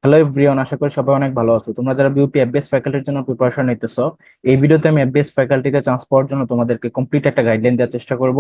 Hello everyone, আশা করি সবাই অনেক ভালো আছো। তোমরা যারা বিউপি এফবিএস ফ্যাকাল্টির জন্য প্রিপারেশন নিতেছো, এই ভিডিওতে আমি এফবিএস ফ্যাকাল্টিতে চান্স পাওয়ার জন্য তোমাদেরকে কমপ্লিট একটা গাইডলাইন দেওয়ার চেষ্টা করব,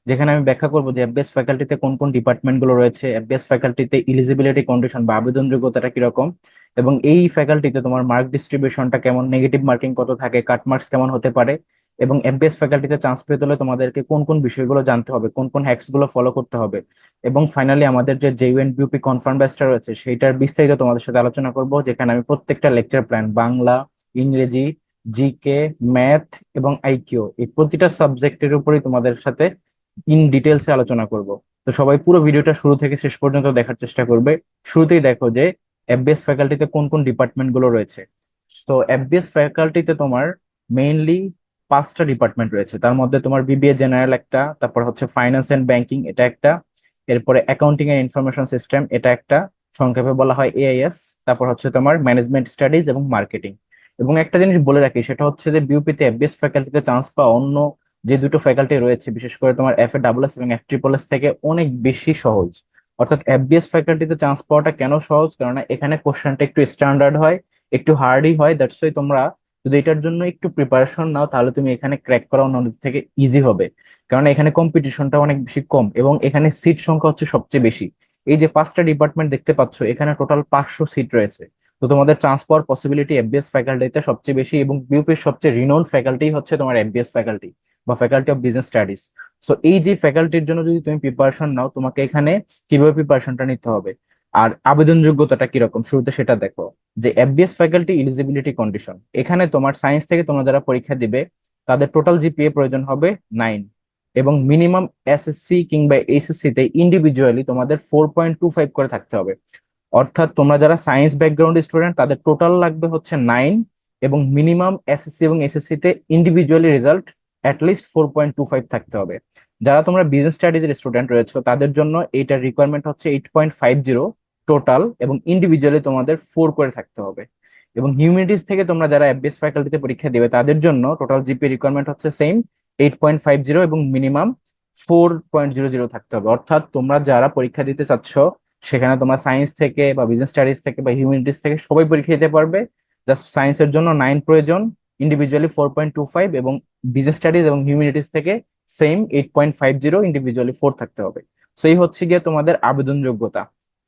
যেখানে আমি ব্যাখ্যা করব যে এফবিএস ফ্যাকাল্টিতে কোন কোন ডিপার্টমেন্ট গুলো রয়েছে, এফবিএস ফ্যাকাল্টিতে ইলিজিবিলিটি কন্ডিশন বা আবেদন যোগ্যতাটা কিরকম, এবং এই ফ্যাকাল্টিতে তোমার মার্ক ডিস্ট্রিবিউশনটা কেমন, নেগেটিভ মার্কিং কত থাকে, কাট মার্কস কেমন হতে পারে, এবং এফবিএস ফ্যাকাল্টিতে চান্স পেতে হলে তোমাদেরকে কোন কোন বিষয়গুলো জানতে হবে, কোন কোন হ্যাক্স গুলো ফলো করতে হবে, এবং ফাইনালি আমাদের যে জেইউএন বিউপি কনফার্ম ব্যাচটা রয়েছে সেইটার বিস্তারিত তোমাদের সাথে আলোচনা করব, যেখানে আমি প্রত্যেকটা লেকচার প্ল্যান বাংলা, ইংরেজি, জিকে, ম্যাথ এবং আইকিউ এই প্রতিটা সাবজেক্টের উপরই তোমাদের সাথে ইন ডিটেলসে আলোচনা করব। তো সবাই পুরো ভিডিওটা শুরু থেকে শেষ পর্যন্ত দেখার চেষ্টা করবে। শুরুতেই দেখো যে এফবিএস ফ্যাকাল্টিতে কোন কোন ডিপার্টমেন্ট গুলো রয়েছে। তো এফবিএস ফ্যাকাল্টিতে তোমার মেইনলি 5টা ডিপার্টমেন্ট রয়েছে। তার মধ্যে তোমার বিবিএ জেনারেল একটা, তারপর হচ্ছে ফাইন্যান্স এন্ড ব্যাংকিং এটা একটা, এরপরে অ্যাকাউন্টিং এন্ড ইনফরমেশন সিস্টেম এটা একটা, সংক্ষেপে বলা হয় এআইএস। তারপর হচ্ছে তোমার ম্যানেজমেন্ট স্টাডিজ এবং মার্কেটিং। এবং একটা জিনিস বলে রাখি, সেটা হচ্ছে যে বিউপিতে এফবিএস ফ্যাকাল্টিতে চান্স পাওয়া অন্য যে দুটো ফ্যাকাল্টি রয়েছে, বিশেষ করে তোমার এফ এ ডাবল এস এবং এফ ট্রিপল এস থেকে অনেক বেশি সহজ। অর্থাৎ এফবিএস ফ্যাকাল্টিতে চান্স পাওয়াটা কেন সহজ, কারণ এখানে কোশ্চেনটা একটু স্ট্যান্ডার্ড হয়, একটু হার্ডই হয়। দ্যাটস ওয়াই তোমরা যদি এটার জন্য একটু প্রিপারেশন নাও, তাহলে তুমি এখানে ক্র্যাক করা অন্যদের থেকে ইজি হবে। কারণ এখানে কম্পিটিশনটা অনেক বেশি কম এবং এখানে সিট সংখ্যা হচ্ছে সবচেয়ে বেশি। এই যে 5টা ডিপার্টমেন্ট দেখতে পাচ্ছ, এখানে টোটাল 500 সিট রয়েছে। তো তোমাদের চান্স পাওয়ার পসিবিলিটি এফবিএস ফ্যাকাল্টিতে সবচেয়ে বেশি, এবং বিউপির সবচেয়ে রিনোন ফ্যাকাল্টি হচ্ছে তোমার এফবিএস ফ্যাকাল্টি বা faculty of business studies. So এই যে ফ্যাকাল্টির জন্য যদি তুমি প্রিপারেশন নাও, তোমাকে এখানে কিভাবে প্রিপারেশনটা নিতে হবে আর আবেদন যোগ্যতাটা কিরকম শুরুতে সেটা দেখো। যে এফবিএস ফ্যাকাল্টি ইলিজিবিলিটি কন্ডিশন, এখানে তোমার সায়েন্স থেকে তোমরা যারা পরীক্ষা দিবে তাদের টোটাল জিপিএ প্রয়োজন হবে 9, এবং মিনিমাম এসএসসি কিংবা এইচএসসি তে ইন্ডিভিজুয়ালি তোমাদের 4.25 করে থাকতে হবে। অর্থাৎ তোমরা যারা সায়েন্স ব্যাকগ্রাউন্ড স্টুডেন্ট তাদের টোটাল লাগবে হচ্ছে 9, এবং মিনিমাম এসএসসি এবং এসএসসি তে ইন্ডিভিজুয়ালি রেজাল্ট লিস্ট 4.25 থাকতে হবে। যারা তোমরা বিজনেস স্টাডিজ এর স্টুডেন্ট রয়েছে তাদের জন্য এইটার রিকোয়ারমেন্ট হচ্ছে 8.50 টোটাল, এবং ইন্ডিভিজুয়ালি তোমাদের 4 করে থাকতে হবে। এবং হিউম্যানিটিজ থেকে তোমরা যারা এফবিএস ফ্যাকাল্টিতে পরীক্ষা দিবে তাদের জন্য টোটাল জিপি রিকোয়ারমেন্ট হচ্ছে সেম 8.50, এবং মিনিমাম 4.00 থাকতে হবে। অর্থাৎ তোমরা যারা পরীক্ষা দিতে চাচ্ছ সেখানে তোমরা সায়েন্স থেকে বা বিজনেস স্টাডিজ থেকে বা হিউম্যানিটিজ থেকে সবাই পরীক্ষা দিতে পারবে। জাস্ট সায়েন্সের জন্য 9 প্রয়োজন, ইন্ডিভিজুয়ালি 4.25, এবং বিজনেস স্টাডিজ এবং হিউম্যানিটিজ থেকে সেম 8.50, ইন্ডিভিজুয়ালি 4 থাকতে হবে। সো এই হচ্ছে গিয়ে তোমাদের আবেদন যোগ্যতা।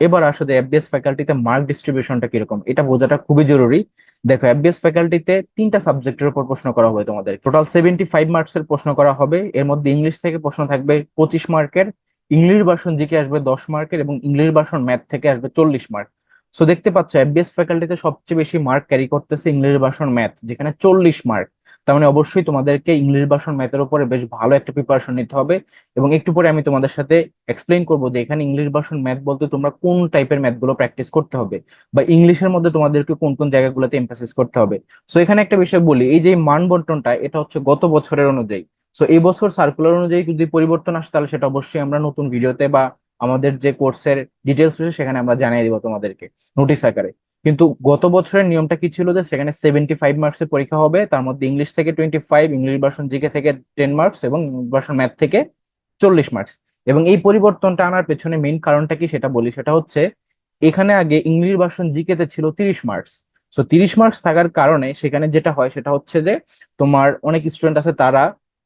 এবার আসলে এফবিএস ফ্যাকাল্টিতে মার্ক ডিস্ট্রিবিউশনটা কিরকম এটা বোঝাটা খুবই জরুরি। দেখো, এফবিএস ফ্যাকাল্টিতে 3টা সাবজেক্টের উপর প্রশ্ন করা হবে, তোমাদের টোটাল 75 মার্কসের প্রশ্ন করা হবে। এর মধ্যে ইংলিশ থেকে প্রশ্ন থাকবে 25 মার্কের, ইংলিশ ভার্সন জিকে আসবে 10 মার্কের, এবং ইংলিশ ভার্সন ম্যাথ থেকে আসবে 40 মার্ক। সো দেখতে পাচ্ছ এফবিএস ফ্যাকাল্টিতে সবচেয়ে বেশি মার্ক ক্যারি করতেছে ইংলিশ ভার্সন ম্যাথ, যেখানে 40 মার্ক। তার মানে অবশ্যই তোমাদেরকে ইংলিশ ভার্সন ম্যাথের উপরে বেশ ভালো একটা প্রিপারেশন নিতে হবে। এবং একটু পরে আমি তোমাদের সাথে এক্সপ্লেইন করবো যে এখানে ইংলিশ ভার্সন ম্যাথ বলতে তোমরা কোন টাইপের ম্যাথ গুলো প্র্যাকটিস করতে হবে, বা ইংলিশের মধ্যে তোমাদেরকে কোন কোন জায়গাগুলোতে এমফাসিস করতে হবে। সো এখানে একটা বিষয় বলি, এই যে মান বন্টনটা এটা হচ্ছে গত বছরের অনুযায়ী। সো এই বছর সার্কুলার অনুযায়ী যদি পরিবর্তন আসে তাহলে সেটা অবশ্যই আমরা নতুন ভিডিওতে বা আমাদের যে কোর্সের ডিটেলস রয়েছে সেখানে আমরা জানিয়ে দিব তোমাদেরকে নোটিশ আকারে। কিন্তু গত বছরের নিয়মটা কি ছিল, যে সেখানে 75 মার্কসের পরীক্ষা হবে, তার মধ্যে ইংলিশ থেকে 25, ইংলিশ ভার্সন জিকে থেকে 10 মার্কস, এবং ভার্সন ম্যাথ থেকে 40 মার্কস। এবং এই পরিবর্তনটা আনার পেছনে মেইন কারণটা কি সেটা বলি, সেটা হচ্ছে এখানে আগে ইংলিশ ভার্সন জিকে তে ছিল 30 মার্কস। সো 30 মার্কস থাকার কারণে সেখানে যেটা হয় সেটা হচ্ছে যে তোমার অনেক স্টুডেন্ট আছে তারা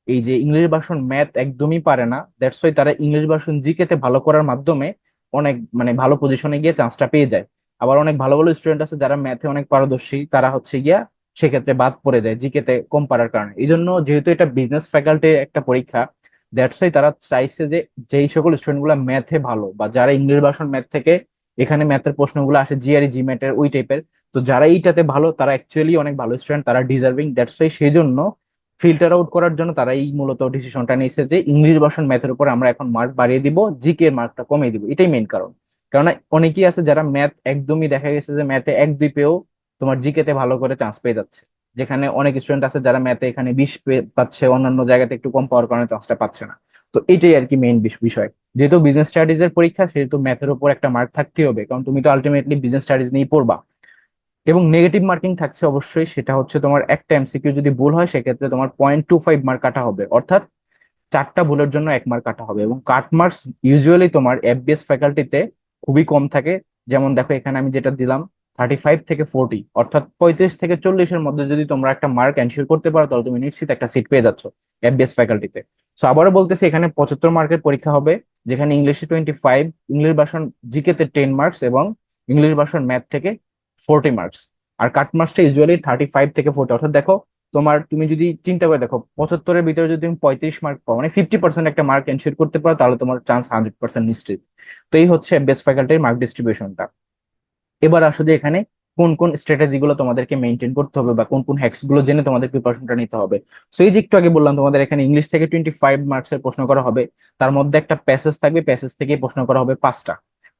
এই যে ইংলিশ ভার্সন ম্যাথ একদমই পারে না, দ্যাটস ওয়াই তারা ইংলিশ ভার্সন জিকে তে ভালো করার মাধ্যমে অনেক ভালো পজিশনে গিয়ে চান্সটা পেয়ে যায়। আবার অনেক ভালো ভালো স্টুডেন্ট আছে যারা ম্যাথে অনেক পারদর্শী, তারা হচ্ছে গিয়া সেক্ষেত্রে বাদ পড়ে যায় জিকে তে কম পারার কারণে। এই জন্য যেহেতু এটা বিজনেস ফ্যাকাল্টির একটা পরীক্ষা, দ্যাটস ওয়াই তারা চাইছে যে যেই সকল স্টুডেন্ট গুলা ম্যাথে ভালো বা যারা ইংলিশ ভার্সন ম্যাথ থেকে এখানে ম্যাথের প্রশ্নগুলো আসে জিআরই জিম্যাটের ওই টাইপের, তো যারা এইটাতে ভালো তারা অ্যাকচুয়ালি অনেক ভালো স্টুডেন্ট, তারা ডিজার্ভিং। দ্যাটস ওয়াই সেই জন্য ফিল্টার আউট করার জন্য তারা এই মূলত ডিসিশনটা নিয়েছে যে ইংলিশ ভার্সন ম্যাথের উপর আমরা এখন মার্ক বাড়িয়ে দিব, জিকে এর মার্কটা কমিয়ে দিব। এটাই মেইন কারণ। কারণ অনেকেই আছে যারা ম্যাথ একদমই দেখা গেছে যে ম্যাথে 1-2 পেয়েও তোমার জিকে তে ভালো করে চান্স পেয়ে যাচ্ছে, যেখানে অনেক স্টুডেন্ট আছে যারা ম্যাথে এখানে 20 পাচ্ছে, অন্যান্য জায়গাতে একটু কম পাওয়ার কারণে চান্সটা পাচ্ছে না। তো এটাই আর কি মেইন বিষয়। যেহেতু বিজনেস স্টাডিজ এর পরীক্ষা, সেহেতু ম্যাথের উপর একটা মার্ক থাকতেই হবে, কারণ তুমি তো আলটিমেটলি বিজনেস স্টাডিজ নিয়েই পড়বা। এবং নেগেটিভ মার্কিং থাকছে অবশ্যই, সেটা হচ্ছে তোমার একটা এমসিকিউ যদি ভুল হয় সেক্ষেত্রে তোমার 0.25 মার্ক কাটা হবে, অর্থাৎ 4টা ভুলের জন্য 1 মার্ক কাটা হবে। এবং কাট মার্কস ইউজুয়ালি তোমার এফবিএস ফ্যাকাল্টিতে খুবই কম থাকে। যেমন দেখো এখানে আমি যেটা দিলাম, 35 থেকে 40, অর্থাৎ 35 থেকে 40-এর মধ্যে যদি তোমরা একটা মার্ক এনশিওর করতে পারো তাহলে তুমি নিশ্চিত একটা সিট পেয়ে যাচ্ছ এফবিএস ফ্যাকাল্টিতে। সো আবারও বলতেছি, এখানে 75 মার্কের পরীক্ষা হবে, যেখানে ইংলিশে 25, ইংলিশ ভার্সন জিকে তে 10 মার্কস এবং ইংলিশ ভার্সন ম্যাথ থেকে 40 মার্কস। আর কাট মার্কসটা ইউজুয়ালি 35 থেকে 40, অর্থাৎ দেখো তুমি যদি চিন্তা করে দেখো 75-এর ভিতরে যদি তুমি 35 মার্ক পাও, মানে 50% একটা মার্ক এনশিওর করতে পারো, তাহলে তোমার চান্স 100% নিশ্চিত। তো এই হচ্ছে বেস্ট ফ্যাকাল্টির মার্ক ডিস্ট্রিবিউশনটা। এবার আসো যে এখানে কোন কোন স্ট্র্যাটেজি গুলো তোমাদেরকে মেনটেন করতে হবে বা কোন কোন হ্যাকস গুলো জেনে তোমাদের প্রিপারেশনটা নিতে হবে। সো এই যে একটু আগে বললাম, তোমাদের এখানে ইংলিশ থেকে 25 মার্কসের প্রশ্ন করা হবে, তার মধ্যে একটা প্যাসেজ থাকবে, প্যাসেজ থেকে প্রশ্ন করা হবে 5টা।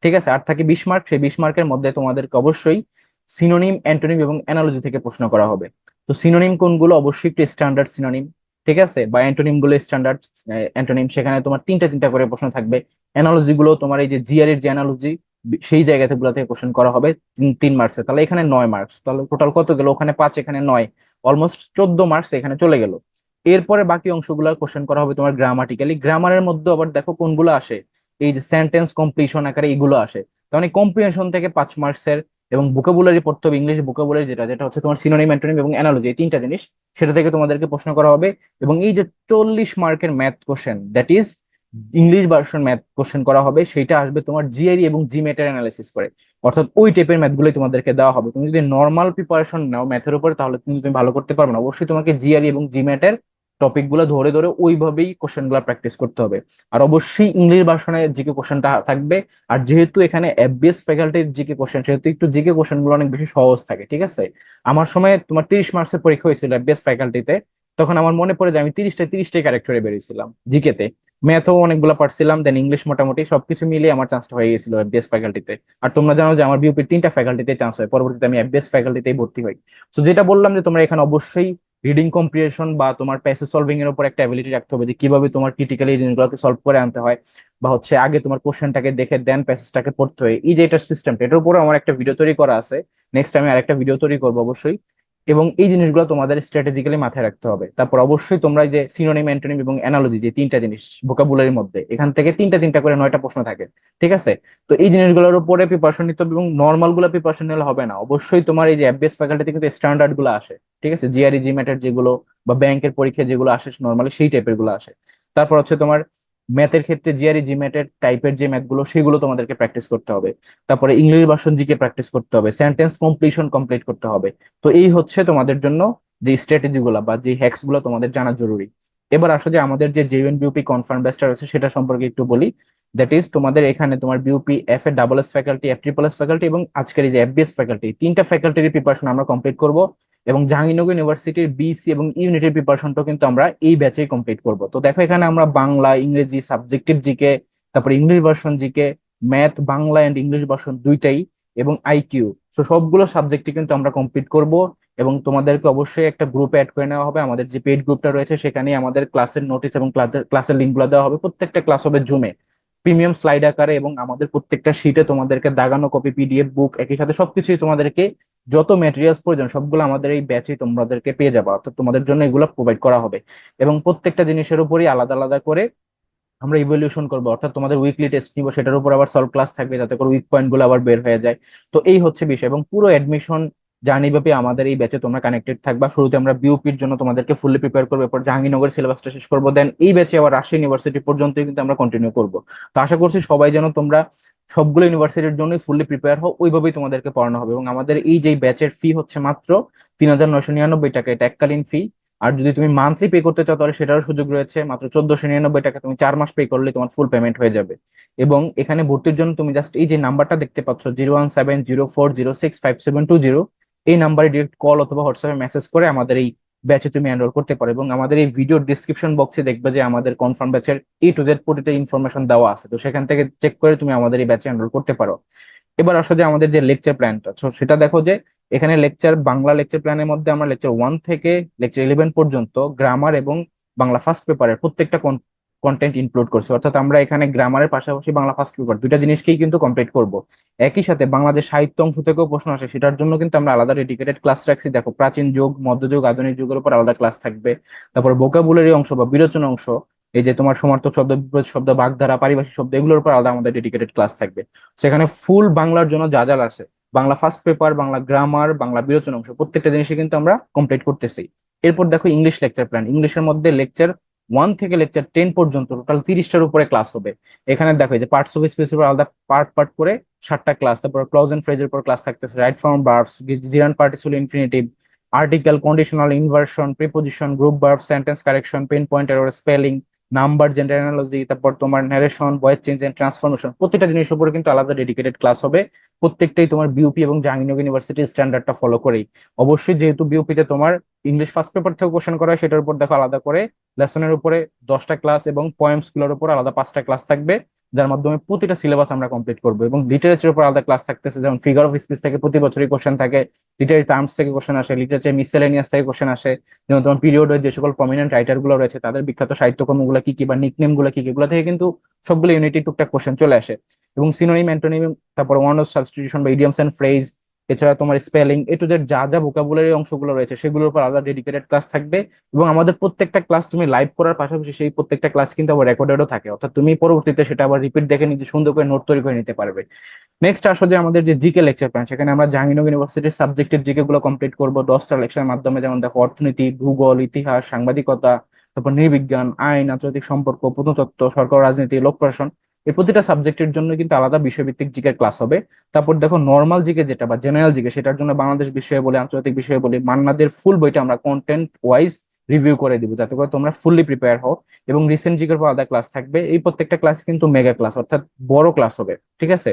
ঠিক আছে, আর থাকে 20 মার্ক, সেই 20 মার্কের মধ্যে তোমাদেরকে অবশ্যই সিনোনিম, অ্যান্টোনিম এবং অ্যানালজি থেকে প্রশ্ন করা হবে। তো সিনোনিম কোনগুলো, অবশ্যই একটু স্ট্যান্ডার্ড সিনোনিম, ঠিক আছে, বা অ্যান্টোনিম গুলো স্ট্যান্ডার্ড অ্যান্টোনিম, সেখানে তোমার তিনটা তিনটা করে প্রশ্ন থাকবে। অ্যানালজি গুলো তোমার এই যে জিআর এর যে অ্যানালজি, সেই জায়গাতে গুলা থেকে কোশ্চেন করা হবে 3 মার্কসে, তাহলে এখানে 9 মার্কস, তাহলে টোটাল কত গেল, ওখানে 5 এখানে 9, অলমোস্ট 14 মার্কস এখানে চলে গেল। এরপরে বাকি অংশগুলো কোশ্চেন করা হবে তোমার গ্রামাটিক্যালি। গ্রামারের মধ্যে আবার দেখো কোনগুলো আসে, এই যে সেন্টেন্স কমপ্লিশন আকারে এগুলো আসে, তার মানে কম্প্রিহেনশন থেকে 5 মার্কসের, এবং ভোকাবুলারি পড়তে হবে, ইংলিশ ভোকাবুলারি যেটা যেটা হচ্ছে তোমার সিনোনিম, অ্যান্টোনিম এবং অ্যানালজি, এই তিনটা জিনিস, সেটা থেকে তোমাদেরকে প্রশ্ন করা হবে। এবং এই যে 40 মার্কের math question, that is English version math question করা হবে, সেটা আসবে তোমার জিআরই এবং জিমেটের অ্যানালাইসিস করে, অর্থাৎ ওই টাইপের ম্যাথ গুলোই তোমাদেরকে দেওয়া হবে। তুমি যদি নর্মাল প্রিপারেশন নাও ম্যাথের উপরে, তাহলে কিন্তু তুমি ভালো করতে পারবে না, অবশ্যই তোমাকে জিআরই এবং জিমেটের টপিক গুলো ধরে ধরে ওইভাবেই কোশ্চেন গুলা প্র্যাকটিস করতে হবে। আর অবশ্যই ইংলিশ ভার্সনের জিকে কোশ্চেনটা থাকবে। আর যেহেতু এখানে এফবিএস ফ্যাকাল্টির জিকে কোশ্চেন, সেহেতু একটু জিকে কোশ্চেন গুলো অনেক বেশি সহজ থাকে, ঠিক আছে। আমার সময় তোমার 30 মার্কসের পরীক্ষা হয়েছিল এফবিএস ফ্যাকাল্টিতে, তখন আমার মনে পড়ে যে আমি 30টায় কারেক্ট করে বেরিয়েছিলাম জিকেতে। ম্যাথও অনেকগুলো পারছিলাম, দেন ইংলিশ মোটামুটি সবকিছু মিলিয়ে আমার চান্সটা হয়ে গেছিল এফবিএস ফ্যাকাল্টিতে। আর তোমরা জানো যে আমার বিউপির 3টা ফ্যাকাল্টিতে চান্স হয়, পরবর্তীতে আমি এফবিএস ফ্যাকাল্টিতেই ভর্তি হই। তো যেটা বললাম যে তোমরা এখানে অবশ্যই রিডিং কম্প্রিহেনশন বা তোমার প্যাসেজ সলভিং এর উপর একটা অ্যাবিলিটি রাখতে হবে, যে কিভাবে তোমার ক্রিটিক্যালি এই জিনিসগুলোকে সলভ করে আনতে হয়, বা হচ্ছে আগে তোমার কোশ্চেনটাকে দেখে দেন প্যাসেজটাকে পড়তে হয়, এই যে এটা সিস্টেমটা, এটার উপরে আমার একটা ভিডিও তৈরি করা আছে। নেক্সট আমি আরেকটা ভিডিও তৈরি করবো অবশ্যই। এবং এই জিনিসগুলো তোমাদের স্ট্র্যাটেজিক্যালি মাথায় রাখতে হবে। তারপর অবশ্যই তোমরা এই যে সিনোনিম, অ্যান্টোনিম এবং অ্যানালজি, যে তিনটা জিনিস ভোকাবুলারির মধ্যে, এখান থেকে তিনটা তিনটা করে 9টা প্রশ্ন থাকে, ঠিক আছে। তো এই জিনিসগুলোর উপরে প্রিপারেশন নিতে হবে, এবং নর্মাল গুলো প্রিপারেশন নিলে হবে না, অবশ্যই তোমার এই যে এফবিএস ফ্যাকাল্টিতে কিন্তু স্ট্যান্ডার্ড গুলো আসে, ঠিক আছে, জিআরই জিম্যাটের যেগুলো বা ব্যাংকের পরীক্ষা যেগুলো আসে নর্মালি, সেই টাইপের গুলো আসে। তারপর হচ্ছে তোমার ম্যাথের ক্ষেত্রে জিআরই জিম্যাটের টাইপের যে ম্যাথ গুলো, সেগুলো তোমাদেরকে প্র্যাকটিস করতে হবে। তারপরে ইংলিশ ভার্সন জিকে প্র্যাকটিস করতে হবে, সেন্টেন্স কমপ্লিশন কমপ্লিট করতে হবে। তো এই হচ্ছে তোমাদের জন্য যে স্ট্র্যাটেজি গুলা বা যে হ্যাকস গুলো তোমাদের জানা জরুরি। এবার আসো যে আমাদের যে জেএনবিউপি কনফার্ম ব্যাচটা রয়েছে সেটা সম্পর্কে একটু বলি। দ্যাট ইজ তোমাদের এখানে তোমার বিউপি এফ এ double S faculty, F triple S faculty এবং আজকের এই যে এফবিএস ফ্যাকাল্টি, তিনটা ফ্যাকাল্টির প্রিপারেশন আমরা কমপ্লিট করব। এবং জাহাঙ্গীরনগর ইউনিভার্সিটির বিসি এবং ইউনিটের প্রিপারেশনটাও কিন্তু আমরা এই ব্যাচেই কমপ্লিট করব। তো দেখো এখানে আমরা বাংলা, ইংরেজি, সাবজেক্টিভ জিকে, তারপর English version GK, math, Bangla and English version দুইটাই, এবং আইকিউ, তো সবগুলো সাবজেক্টই কিন্তু আমরা কমপ্লিট করব। এবং তোমাদেরকে অবশ্যই একটা গ্রুপে অ্যাড করে নেওয়া হবে, আমাদের যে পেইড গ্রুপটা রয়েছে সেখানে আমাদের ক্লাসের নোটিস এবং ক্লাসের লিঙ্ক গুলো দেওয়া হবে। প্রত্যেকটা ক্লাস হবে জুমে, প্রিমিয়াম স্লাইড আকারে, এবং আমাদের প্রত্যেকটা শিটে তোমাদেরকে দাগানো কপি, পিডিএফ, বুক, একই সাথে সবকিছুই তোমাদেরকে, যত ম্যাটেরিয়ালস প্রয়োজন সবগুলো আমাদের এই ব্যাচে তোমাদেরকে পেয়ে যাবে, অর্থাৎ তোমাদের জন্য এগুলো প্রোভাইড করা হবে। এবং প্রত্যেকটা জিনিসের উপরই আলাদা আলাদা করে আমরা ইভ্যালুয়েশন করবো, অর্থাৎ তোমাদের উইকলি টেস্ট নিবো, সেটার উপর আবার সলভ ক্লাস থাকবে, যাতে করে উইক পয়েন্ট গুলো আবার বের হয়ে যায়। তো এই হচ্ছে বিষয়, এবং পুরো অ্যাডমিশন জার্নি ব্যাপী আমাদের এই ব্যাচে তোমরা কানেক্টেড থাকবা। শুরুতে আমরা বিউপির জন্য তোমাদেরকে ফুললি প্রিপেয়ার করবো, এরপর জাহাঙ্গীরনগর সিলেবাসটা শেষ করবো, দেন এই ব্যাচে আবার রাজশাহী ইউনিভার্সিটি পর্যন্ত কিন্তু আমরা কন্টিনিউ করবো। তো আশা করছি সবাই যেন তোমরা সবগুলো ইউনিভার্সিটির জন্য ফুললি প্রিপেয়ার হও, ওইভাবেই তোমাদেরকে পড়ানো হবে। এবং আমাদের এই যে ব্যাচের ফি হচ্ছে মাত্র 3,999 টাকা, এটা এককালীন ফি। আর যদি তুমি মান্থলি পে করতে চাও তাহলে সেটারও সুযোগ রয়েছে, মাত্র 1,499 টাকা, তুমি 4 মাস পে করলে তোমার ফুল পেমেন্ট হয়ে যাবে। এবং এখানে ভর্তির জন্য তুমি জাস্ট এই যে নাম্বারটা দেখতে পাচ্ছ, 01704065720, এই নাম্বারে ডিরেক্ট কল অথবা হোয়াটসঅ্যাপে মেসেজ করে আমাদের এই ব্যাচে তুমি এনরোল করতে পারো। এবং আমাদের এই ভিডিওর ডিসক্রিপশন বক্সে দেখবে যে আমাদের কনফার্ম ব্যাচের A to Z প্রতিটা ইনফরমেশন দেওয়া আছে, তো সেখান থেকে চেক করে তুমি আমাদের এই ব্যাচে এনরোল করতে পারো। এবার আসো যে আমাদের যে লেকচার প্ল্যানটা, সেটা দেখো যে এখানে বাংলা লেকচার প্ল্যানের মধ্যে আমরা লেকচার 1 থেকে লেকচার 11 পর্যন্ত গ্রামার এবং বাংলা ফার্স্ট পেপারের প্রত্যেকটা কন্টেন্ট ইনক্লুড করছি, অর্থাৎ আমরা এখানে গ্রামারের পাশাপাশি বাংলা ফার্স্ট পেপার দুইটা জিনিসকেই কিন্তু কমপ্লিট করব। একই সাথে বাংলাদেশ সাহিত্য অংশ থেকেও প্রশ্ন আসে, সেটার জন্য কিন্তু আমরা আলাদা ডেডিকেটেড ক্লাস রাখছি। দেখো প্রাচীন যুগ, মধ্যযুগ, আধুনিক যুগের উপর আলাদা ক্লাস থাকবে। তারপর ভোকাবুলারি অংশ বা বিরোচন অংশ, এই যে তোমার সমার্থক শব্দ, বিপরীত শব্দ, বাগধারা, পারিভাষিক শব্দ, এগুলোর উপর আলাদা আমাদের ডেডিকেটেড ক্লাস থাকবে। সেখানে ফুল বাংলার জন্য যা যা আছে Bangla first paper, Bangla grammar, Bangla বিরোচন অংশ, প্রত্যেকটা জিনিসই কিন্তু আমরা কমপ্লিট করতেছি। এরপর দেখো ইংলিশ লেকচার প্ল্যান। ইংলিশের মধ্যে লেকচার 1 থেকে লেকচার 10 পর্যন্ত টোটাল 30টার উপরে ক্লাস হবে। এখানে দেখো এই যে পার্টস অফ স্পিচের উপর আলাদা পার্ট পার্ট করে 7টা ক্লাস, তারপর ক্লজ এন্ড ফ্রেজের উপর ক্লাস থাকতেছে, right form verbs, gerund participle infinitive, article, conditional, inversion, preposition, group verb, sentence correction, pen point error, spelling, number, gender analogy, তারপর তোমার narration, voice change and transformation, প্রত্যেকটা জিনিসের উপরে কিন্তু আলাদা ডেডিকেটেড ক্লাস হবে। প্রত্যেকটাই তোমার বিউপি এবং জাহাঙ্গীরনগর ইউনিভার্সিটির স্ট্যান্ডার্ডটা ফলো করেই। অবশ্যই যেহেতু বিউপি তে তোমার ইংলিশ ফার্স্ট পেপার থেকে কোশ্চেন করা হয়, সেটার উপর দেখো আলাদা করে লেসনের উপরে 10টা ক্লাস এবং পয়েমস গুলোর উপর আলাদা 5টা ক্লাস থাকবে, যার মাধ্যমে প্রতিটা সিলেবাস আমরা কমপ্লিট করবো। এবং লিটারেচারের উপর আলাদা ক্লাস থাকতেছে, যেমন ফিগার অফ স্পিচ থেকে প্রতি বছরই কোশ্চেন থাকে, লিটারি টার্মস থেকে কোশ্চেন আসে, লিটারেচার মিসসেলেনিয়াস থেকে কোশ্চেন আসে, যেমন তোমার পিরিয়ড যে সকল প্রমিনেন্ট রাইটার গুলো রয়েছে তাদের বিখ্যাত সাহিত্যকর্ম গুলো কি কি বা নিকনেম গুলো কি কি, এগুলো থেকে কিন্তু সবগুলো ইউনিটি টুকটাক কোশ্চেন চলে আসে। এবং সিনোনিম, অ্যান্টোনিম, তারপর ওয়ার্ড অফ সাবস্টিটিউশন বা ইডিয়মস এন্ড ফ্রেজ, এছাড়া তোমার স্পেলিং, এ টু জেড যা যা ভোকাবুলারি অংশগুলো রয়েছে সেগুলোর উপর আলাদা ডেডিকেটেড ক্লাস থাকবে। এবং আমাদের প্রত্যেকটা ক্লাস তুমি লাইভ করার পাশাপাশি সেই প্রত্যেকটা ক্লাস কিন্তু আবার রেকর্ডেডও থাকে, অর্থাৎ তুমি পরবর্তীতে সেটা আবার রিপিট দেখে নিজে সুন্দর করে নোট তৈরি করে নিতে পারবে। নেক্সট আসো যে আমাদের যে জিকে লেকচার প্ল্যান, সেখানে আমরা জাহাঙ্গীরনগর ইউনিভার্সিটির সাবজেক্টের জিকে গুলো কমপ্লিট করবো 10টা লেকচারের মাধ্যমে। যেমন দেখো অর্থনীতি, ভূগোল, ইতিহাস, সাংবাদিকতা, তারপর নৃবিজ্ঞান, আইন, আন্তর্জাতিক সম্পর্ক, প্রত্নতত্ত্ব, সরকার ও রাজনীতি, লোক প্রশাসন, এই প্রতিটা সাবজেক্টের জন্য কিন্তু আলাদা বিষয়ভিত্তিক জিকের ক্লাস হবে। তারপর দেখো নর্মাল জিকে যেটা বা জেনারেল জিকে, সেটার জন্য বাংলাদেশ বিষয়ে বলে, আন্তর্জাতিক বিষয়ে বলে, মান্নাদের ফুল বইটা আমরা কন্টেন্ট ওয়াইজ রিভিউ করে দিব, যাতে করে তোমরা ফুললি প্রিপেয়ার হও। এবং রিসেন্ট জিকের পর আলাদা ক্লাস থাকবে। এই প্রত্যেকটা ক্লাস কিন্তু মেগা ক্লাস, অর্থাৎ বড় ক্লাস হবে, ঠিক আছে।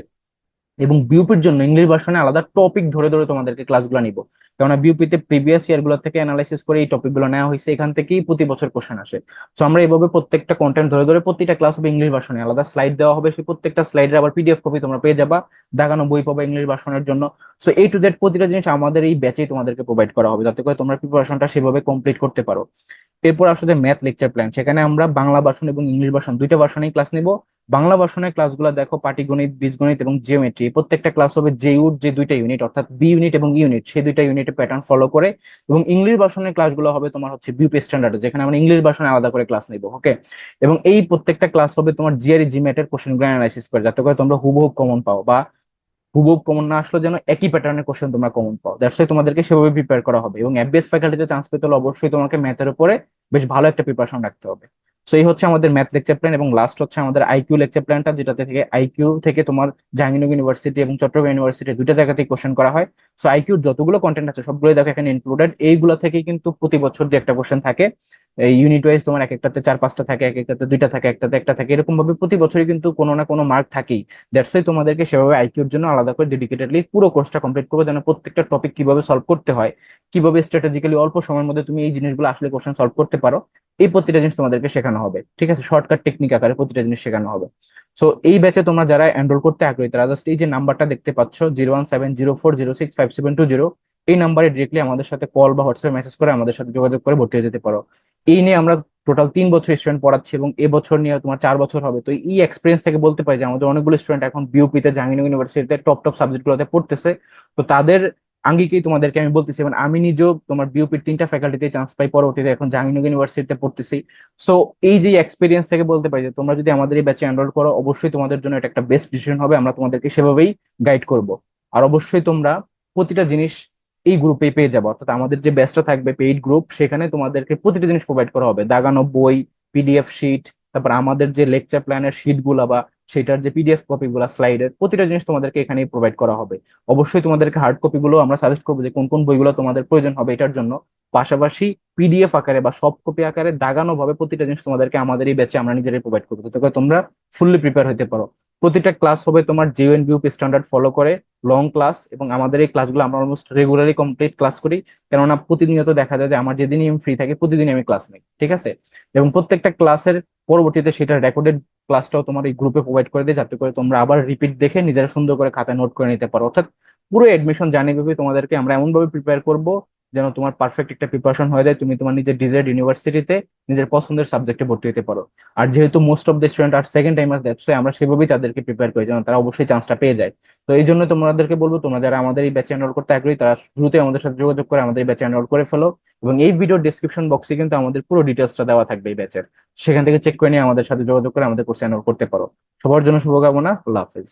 এবং বিউপির জন্য ইংলিশ ভার্সনে আলাদা টপিক ধরে ধরে তোমাদেরকে ক্লাসগুলো নিব, কেননা বিউপিতে প্রিভিয়াস ইয়ার গুলো থেকে অ্যানালাইসিস করে এই টপিক গুলো নেওয়া হয়েছে, এখান থেকেই প্রতি বছর কোশ্চেন আসে। তো আমরা এইভাবে প্রত্যেকটা কন্টেন্ট ধরে ধরে প্রতিটা ক্লাস হবে ইংলিশ ভার্সনে, আলাদা স্লাইড দেওয়া হবে, সেই প্রত্যেকটা স্লাইডের আবার পিডিএফ কপি তোমরা পেয়ে যাবা, দাগানো বই পাবা ইংলিশ ভার্সনের জন্য। সো এই টু জেড প্রতিটা জিনিস আমাদের এই ব্যাচেই তোমাদেরকে প্রোভাইড করা হবে, যাতে করে তোমরা প্রিপারেশনটা সেভাবে কমপ্লিট করতে পারো। এরপর আসলে ম্যাথ লেকচার প্ল্যান, সেখানে আমরা বাংলা ভার্সন এবং ইংলিশ ভার্সন দুইটা ভার্সনেই ক্লাস নিব। বাংলা ভার্সনের ক্লাসগুলো দেখো পাটিগণিত, বীজগণিত এবং জিওমেট্রি, প্রত্যেকটা ক্লাস হবে যে দুইটা ইউনিট, অর্থাৎ বি ইউনিট এবং ইউনিট, সেই দুইটা ইউনিটের প্যাটার্ন ফলো করে। এবং ইংলিশ ভার্সনের ক্লাসগুলো হবে তোমার হচ্ছে বিউপি স্ট্যান্ডার্ড, যেখানে আমরা ইংলিশ ভার্সনে আলাদা করে ক্লাস নিব, ওকে। এবং এই প্রত্যেকটা ক্লাস হবে তোমার জিআরই জিম্যাটের কোশ্চেন গুলো অ্যানালাইসিস করে, যাতে করে তোমরা হুবহু কমন পাও, বা হুবহু কমন না আসলে যেন একই প্যাটার্নের কোশ্চেন তোমরা কমন পাও, দ্যাটস ওয়াই তোমাদেরকে সেভাবে প্রিপেয়ার করা হবে। এবং এফবিএস ফ্যাকাল্টিতে চান্স পেতে হলে অবশ্যই তোমাকে ম্যাথের উপরে বেশ ভালো একটা প্রিপারেশন রাখতে হবে। সো এই হচ্ছে আমাদের ম্যাথ লেকচার প্ল্যান। এবং লাস্ট হচ্ছে আমাদের আইকিউ লেকচার প্ল্যানটা, যেটাতে থেকে আইকিউ থেকে তোমার জাহাঙ্গীরনগর ইউনিভার্সিটি এবং চট্টগ্রাম ইউনিভার্সিটি দুইটা জায়গাতেই কোশ্চেন করা হয়। সো আইকিউ যতগুলো কন্টেন্ট আছে সবগুলো দেখো এখানে ইনক্লুডেড। এইগুলো থেকেই কিন্তু প্রতি বছর যে একটা কোশ্চেন থাকে, এই ইউনিট ওয়াইজ তোমার এক একটাতে 4-5টা থাকে, এক একটাতে 2টা থাকে, একটাতে একটা থাকে, এরকম ভাবে প্রতি বছরই কিন্তু কোনো না কোনো মার্ক থাকেই। দ্যাটস ওয়াই তোমাদেরকে সেভাবে আইকিউর জন্য আলাদা করে ডেডিকেটেডলি পুরো কোর্সটা কমপ্লিট করবে, যেন প্রত্যেকটা টপিক কিভাবে সলভ করতে হয়, কিভাবে স্ট্র্যাটেজিক্যালি অল্প সময়ের মধ্যে তুমি এই জিনিসগুলো আসলে কোশ্চেন সলভ করতে পারো, এই প্রতিটা জিনিস তোমাদেরকে শেখানো হবে, ঠিক আছে। শর্টকাট টেকনিক আকারে প্রতিটা জিনিস শেখানো হবে। সো এই ব্যাচে তোমরা যারা এনরোল করতে আগ্রহী, তারা জাস্ট এই যে নাম্বারটা দেখতে পাচ্ছ 01704065720, এই নাম্বারে ডিরেক্টলি আমাদের সাথে কল বা হোয়াটসঅ্যাপ মেসেজ করে আমাদের সাথে যোগাযোগ করে ভর্তি হয়ে যেতে পারো। এই নিয়ে আমরা টোটাল 3 বছর স্টুডেন্ট পড়াচ্ছি, এবং এবছর নিয়ে তোমার 4 বছর হবে। তো এই এক্সপিরিয়েন্স থেকে বলতে পারি যে আমাদের অনেকগুলো স্টুডেন্ট এখন বিউপিতে, জাহাঙ্গীরনগর ইউনিভার্সিটিতে টপ টপ সাবজেক্ট গুলোতে পড়তেছে। তো তাদের আঙ্গিকেই তোমাদেরকে আমি বলতেছি, মানে আমি নিজেও তোমার বিউপির 3টা ফ্যাকাল্টিতে চান্স পাই, পরবর্তীতে এখন জাহাঙ্গীরনগর ইউনিভার্সিটিতে পড়তেছি। সো এই যে এক্সপিরিয়েন্স থেকে বলতে পারি যে তোমরা যদি আমাদের এই ব্যাচে এনরোল করো, অবশ্যই তোমাদের জন্য এটা একটা বেস্ট ডিসিশন হবে, আমরা তোমাদেরকে সেভাবেই গাইড করব। আর অবশ্যই তোমরা প্রতিটা জিনিস এই গ্রুপে পেয়ে যাবো, অর্থাৎ আমাদের যে ব্যাচটা থাকবে পেইড গ্রুপ, সেখানে তোমাদেরকে প্রতিটা জিনিস প্রোভাইড করা হবে, দাগানো বই, পিডিএফ শিট, তারপর আমাদের যে লেকচার প্ল্যানের শিট গুলা বা সেটার যে পিডিএফ কপি গুলা স্লাইডের, প্রতিটা জিনিস তোমাদেরকে এখানেই প্রোভাইড করা হবে। অবশ্যই তোমাদেরকে হার্ড কপি গুলো আমরা সাজেস্ট করবো যে কোন কোন বইগুলো তোমাদের প্রয়োজন হবে এটার জন্য। পাশাপাশি পিডিএফ আকারে বা সফট কপি আকারে দাগানো ভাবে প্রতিটা জিনিস তোমাদেরকে আমাদের এই ব্যাচে আমরা নিজেরাই প্রোভাইড করবো, যাতে করে তোমরা ফুললি প্রিপেয়ার হতে পারো। প্রতিটা ক্লাস হবে তোমার জেএনবিউপি স্ট্যান্ডার্ড ফলো করে, লং ক্লাস। এবং আমাদের এই ক্লাসগুলো আমরা অলমোস্ট রেগুলারলি কমপ্লিট ক্লাস করি, কেননা প্রতিনিয়ত দেখা যায় যে আমার যেদিনই আমি ফ্রি থাকি প্রতিদিনই আমি ক্লাস নিই, ঠিক আছে। এবং প্রত্যেকটা ক্লাসের পরবর্তীতে সেটা রেকর্ডেড ক্লাসটাও তোমার এই গ্রুপে প্রোভাইড করে দেয়, যাতে করে তোমরা আবার রিপিট দেখে নিজেরা সুন্দর করে খাতায় নোট করে নিতে পারো। অর্থাৎ পুরো এডমিশন জার্নি ভাবে তোমাদেরকে আমরা এমন ভাবে প্রিপেয়ার করবো যেন তোমার পারফেক্ট একটা প্রিপারেশন হয়ে যায়, তুমি তোমার নিজের ডিজায়ার্ড ইউনিভার্সিটিতে নিজের পছন্দের সাবজেক্টে ভর্তি হতে পারো। আর যেহেতু most of the student are second timers, that's why আমরা সেভাবেই তাদেরকে প্রিপেয়ার করি যেন তারা অবশ্যই চান্সটা পেয়ে যায়। তো এই জন্য তোমাদেরকে বলবো, তোমরা যারা আমাদের এই ব্যাচে এনরোল করতে আগ্রহী, তারা দ্রুত আমাদের সাথে যোগাযোগ করে আমাদের এই ব্যাচে এনরোল করে ফেলো। এবং এই ভিডিও ডিসক্রিপশন বক্সে কিন্তু আমাদের পুরো ডিটেলসটা দেওয়া থাকবে এই ব্যাচের, সেখান থেকে চেক করে নিয়ে আমাদের সাথে যোগাযোগ করে আমাদের কোর্সে এনরোল করতে পারো। সবার জন্য শুভকামনা, আল্লাহ হাফেজ।